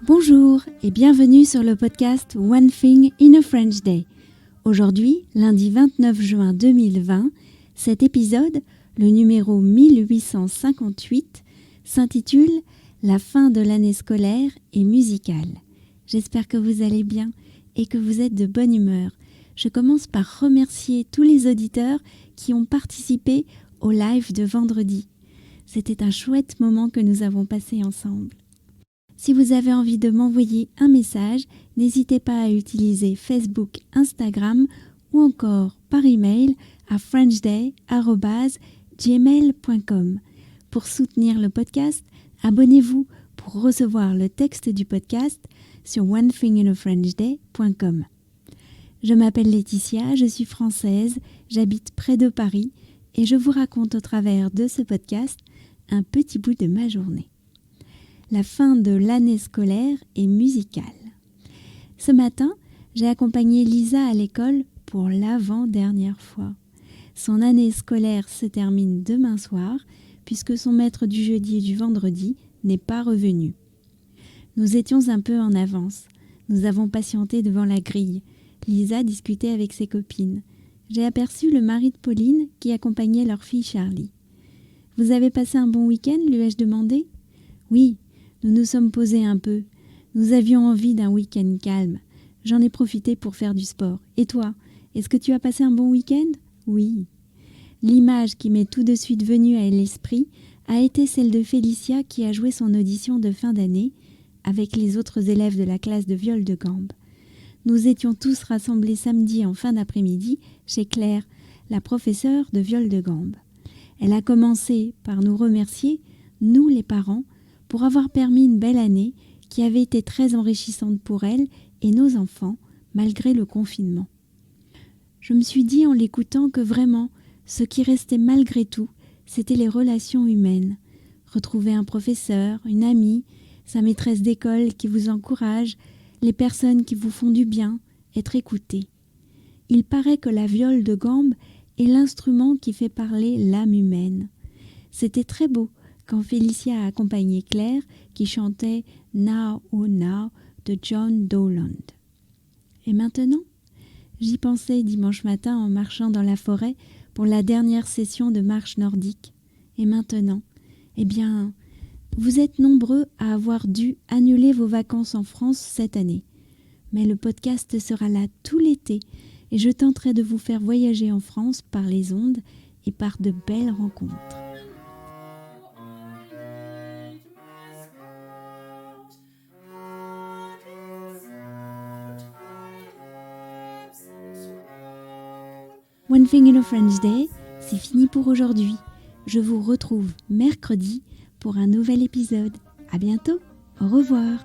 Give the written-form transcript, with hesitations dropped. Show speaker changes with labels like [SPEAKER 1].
[SPEAKER 1] Bonjour et bienvenue sur le podcast One Thing in a French Day. Aujourd'hui, lundi 29 juin 2020, cet épisode, le numéro 1858, s'intitule « La fin de l'année scolaire et musicale ». J'espère que vous allez bien et que vous êtes de bonne humeur. Je commence par remercier tous les auditeurs qui ont participé au live de vendredi. C'était un chouette moment que nous avons passé ensemble. Si vous avez envie de m'envoyer un message, n'hésitez pas à utiliser Facebook, Instagram ou encore par email à frenchday@gmail.com. Pour soutenir le podcast, abonnez-vous pour recevoir le texte du podcast sur onethinginafrenchday.com. Je m'appelle Laetitia, je suis française, j'habite près de Paris et je vous raconte au travers de ce podcast un petit bout de ma journée. La fin de l'année scolaire et musicale. Ce matin, j'ai accompagné Lisa à l'école pour l'avant-dernière fois. Son année scolaire se termine demain soir, puisque son maître du jeudi et du vendredi n'est pas revenu. Nous étions un peu en avance. Nous avons patienté devant la grille. Lisa discutait avec ses copines. J'ai aperçu le mari de Pauline qui accompagnait leur fille Charlie. « Vous avez passé un bon week-end ?» lui ai-je demandé. « Oui. Nous nous sommes posés un peu. Nous avions envie d'un week-end calme. J'en ai profité pour faire du sport. Et toi, est-ce que tu as passé un bon week-end ? Oui. L'image qui m'est tout de suite venue à l'esprit a été celle de Félicia qui a joué son audition de fin d'année avec les autres élèves de la classe de viol de gambe. Nous étions tous rassemblés samedi en fin d'après-midi chez Claire, la professeure de viol de gambe. Elle a commencé par nous remercier, nous les parents, pour avoir permis une belle année qui avait été très enrichissante pour elle et nos enfants, malgré le confinement. Je me suis dit en l'écoutant que vraiment, ce qui restait malgré tout, c'était les relations humaines. Retrouver un professeur, une amie, sa maîtresse d'école qui vous encourage, les personnes qui vous font du bien, être écouté. Il paraît que la viole de gambe est l'instrument qui fait parler l'âme humaine. C'était très beau quand Félicia a accompagné Claire qui chantait « Now, oh now » de John Dowland. Et maintenant, j'y pensais dimanche matin en marchant dans la forêt pour la dernière session de marche nordique. Et maintenant, eh bien, vous êtes nombreux à avoir dû annuler vos vacances en France cette année. Mais le podcast sera là tout l'été et je tenterai de vous faire voyager en France par les ondes et par de belles rencontres. One Thing in a French Day, c'est fini pour aujourd'hui. Je vous retrouve mercredi pour un nouvel épisode. À bientôt, au revoir.